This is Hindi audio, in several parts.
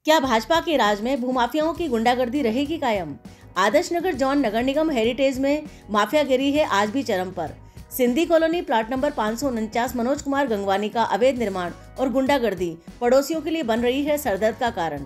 क्या भाजपा के राज में भूमाफियाओं की गुंडागर्दी रहेगी कायम? आदर्श नगर जॉन नगर निगम हेरिटेज में माफियागिरी है आज भी चरम पर। Sindhi colony plot number 549 Manoj Kumar Gangwani का अवैध निर्माण और गुंडागर्दी पड़ोसियों के लिए बन रही है सरदर्द का कारण।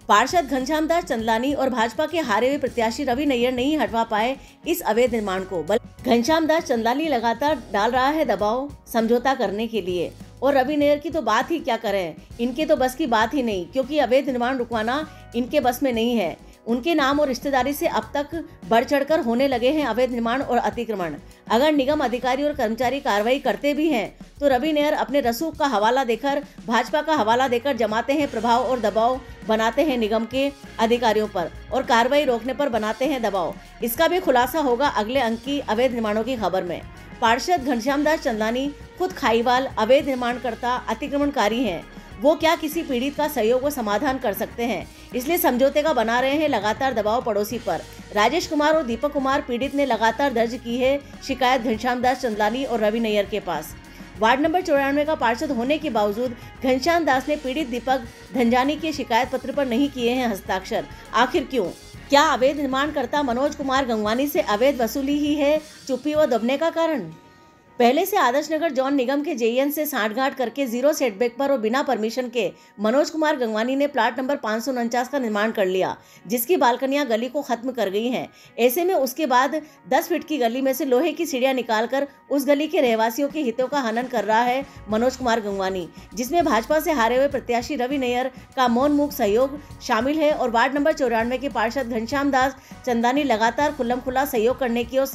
पार्षद घनश्याम दास चंदलानी और भाजपा के हारे हुए प्रत्याशी रवि नैयर नहीं हटवा पाए इस अवैध निर्माण को। घनश्याम दास चंदलानी लगातार डाल रहा है दबाव समझौता करने के लिए, और रवि नैयर की तो बात ही क्या करें, इनके तो बस की बात ही नहीं, क्योंकि अवैध निर्माण रुकवाना इनके बस में नहीं है। उनके नाम और रिश्तेदारी से अब तक बढ़ चढ़कर होने लगे हैं अवैध निर्माण और अतिक्रमण। अगर निगम अधिकारी और कर्मचारी कार्रवाई करते भी हैं तो रवि नैयर अपने रसूख का हवाला देकर, भाजपा का हवाला देकर जमाते हैं प्रभाव और दबाव बनाते हैं निगम के अधिकारियों पर, और कार्रवाई रोकने पर बनाते हैं दबाव। इसका भी खुलासा होगा अगले अंक की अवैध निर्माणों की खबर में। पार्षद घनश्याम दास चंदलानी खुद खाईवाल, अवैध निर्माणकर्ता, अतिक्रमणकारी हैं। वो क्या किसी पीड़ित का सहयोग व समाधान कर सकते हैं, इसलिए समझौते का बना रहे हैं लगातार दबाव पड़ोसी पर। राजेश कुमार और दीपक कुमार पीड़ित ने लगातार दर्ज की है शिकायत घनश्याम दास चंदलानी और रवि नैयर के पास। वार्ड नंबर 94 का पार्षद होने के बावजूद घनश्याम दास ने पीड़ित दीपक धनजानी के शिकायत पत्र पर नहीं किए हैं हस्ताक्षर। आखिर क्यों? क्या अवैध निर्माणकर्ता मनोज कुमार गंगवानी से अवैध वसूली ही है चुप्पी व दबने का कारण? पहले से आदर्श नगर जॉन निगम के जेईएन से सांठगांठ करके जीरो सेटबैक पर और बिना परमिशन के मनोज कुमार गंगवानी ने प्लाट नंबर 549 का निर्माण कर लिया, जिसकी बालकनियां गली को खत्म कर गई हैं। ऐसे में उसके बाद 10 फीट की गली में से लोहे की सीढ़ियां निकालकर उस गली के रहवासियों के हितों का हनन कर रहा है मनोज कुमार गंगवानी, जिसमें भाजपा से हारे हुए प्रत्याशी रवि नैयर का मौन मूक सहयोग शामिल है, और वार्ड नंबर 94 के पार्षद घनश्याम दास चंदलानी लगातार खुल्लम-खुल्ला सहयोग करने की और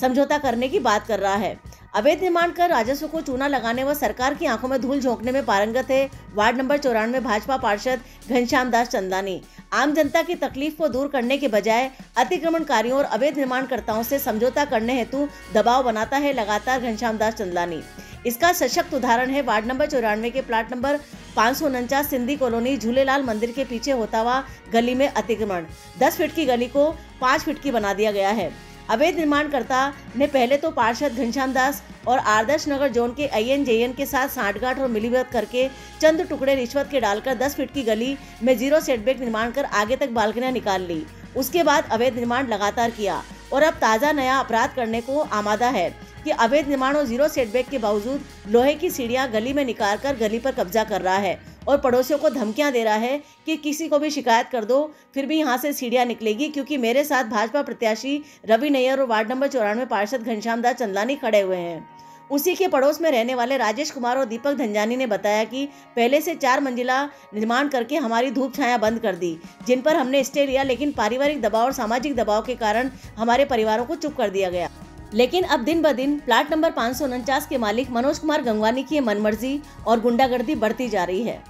समझौता करने की बात कर रहा है। अवैध निर्माण कर राजस्व को चूना लगाने व सरकार की आंखों में धूल झोंकने में पारंगत है वार्ड नंबर 94 भाजपा पार्षद घनश्याम दास चंदलानी। आम जनता की तकलीफ को दूर करने के बजाय अतिक्रमणकारियों और अवैध निर्माणकर्ताओं से समझौता करने हेतु दबाव बनाता है लगातार घनश्याम दास चंदलानी। इसका सशक्त उदाहरण है वार्ड नंबर 94 के plot number 549 Sindhi colony Jhulelal मंदिर के पीछे होता हुआ गली में अतिक्रमण। 10 फीट की गली को 5 फीट की बना दिया गया है। अवैध निर्माणकर्ता ने पहले तो पार्षद घनश्याम दास और आदर्श नगर जोन के आईएन जेईएन के साथ सांठगांठ और मिलीभगत करके चंद टुकड़े रिश्वत के डालकर 10 फीट की गली में जीरो सेटबैक निर्माण कर आगे तक बालकनियां निकाल ली। उसके बाद अवैध निर्माण लगातार किया और अब ताज़ा नया अपराध करने को आमादा है कि अवैध निर्माण और जीरो सेटबैक के बावजूद लोहे की सीढ़ियां गली में निकाल कर गली पर कब्जा कर रहा है और पड़ोसियों को धमकियां दे रहा है कि किसी को भी शिकायत कर दो, फिर भी यहां से सीढ़ियां निकलेगी, क्योंकि मेरे साथ भाजपा प्रत्याशी रवि नैयर और वार्ड नंबर 94 पार्षद घनश्याम दास चंदलानी खड़े हुए हैं। उसी के पड़ोस में रहने वाले राजेश कुमार और दीपक धनजानी ने बताया कि पहले से 4 मंजिला निर्माण करके हमारी धूप छाया बंद कर दी, जिन पर हमने स्टे लिया, लेकिन पारिवारिक दबाव और सामाजिक दबाव के कारण हमारे परिवारों को चुप कर दिया गया। लेकिन अब दिन ब दिन प्लाट नंबर 549 के मालिक मनोज कुमार गंगवानी की मनमर्जी और गुंडागर्दी बढ़ती जा रही है।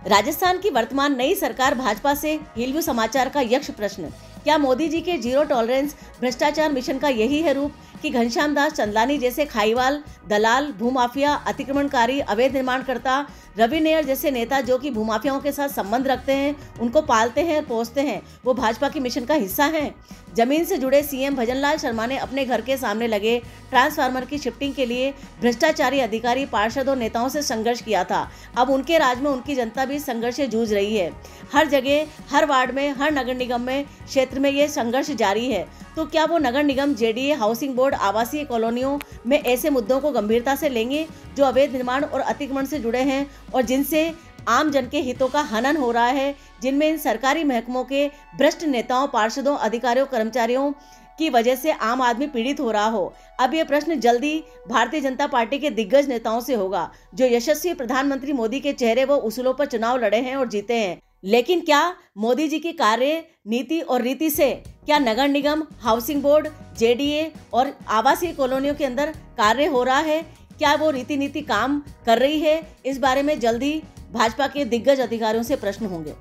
राजस्थान की वर्तमान नई सरकार भाजपा से हिलव्यू समाचार का यक्ष प्रश्न, क्या मोदी जी के जीरो टॉलरेंस भ्रष्टाचार मिशन का यही है रूप कि घनश्याम दास चंदलानी जैसे खाईवाल, दलाल, भूमाफिया, अतिक्रमणकारी, अवैध निर्माणकर्ता, रवि नैयर जैसे नेता जो कि भूमाफियाओं के साथ संबंध रखते हैं, उनको पालते हैं और पोसते हैं, वो भाजपा की मिशन का हिस्सा हैं? जमीन से जुड़े सीएम भजनलाल शर्मा ने अपने घर के सामने लगे ट्रांसफार्मर की शिफ्टिंग के लिए भ्रष्टाचारी अधिकारी, पार्षद और नेताओं से संघर्ष किया था। अब उनके राज में उनकी जनता भी संघर्ष से जूझ रही है। हर जगह, हर वार्ड में, हर नगर निगम में, क्षेत्र में ये संघर्ष जारी है। तो क्या वो नगर निगम, जेडीए, हाउसिंग बोर्ड, आवासीय कॉलोनियों में ऐसे मुद्दों को गंभीरता से लेंगे जो अवैध निर्माण और अतिक्रमण से जुड़े हैं और जिनसे आम जन के हितों का हनन हो रहा है, जिनमें इन सरकारी महकमों के भ्रष्ट नेताओं, पार्षदों, अधिकारियों, कर्मचारियों की वजह से आम आदमी पीड़ित हो रहा हो? अब ये प्रश्न जल्दी भारतीय जनता पार्टी के दिग्गज नेताओं से होगा, जो यशस्वी प्रधानमंत्री मोदी के चेहरे व उसूलों पर चुनाव लड़े हैं और जीते हैं। लेकिन क्या मोदी जी की कार्य, नीति और रीति से क्या नगर निगम, हाउसिंग बोर्ड, जेडीए और आवासीय कॉलोनियों के अंदर कार्य हो रहा है? क्या वो रीति नीति काम कर रही है? इस बारे में जल्दी भाजपा के दिग्गज अधिकारियों से प्रश्न होंगे।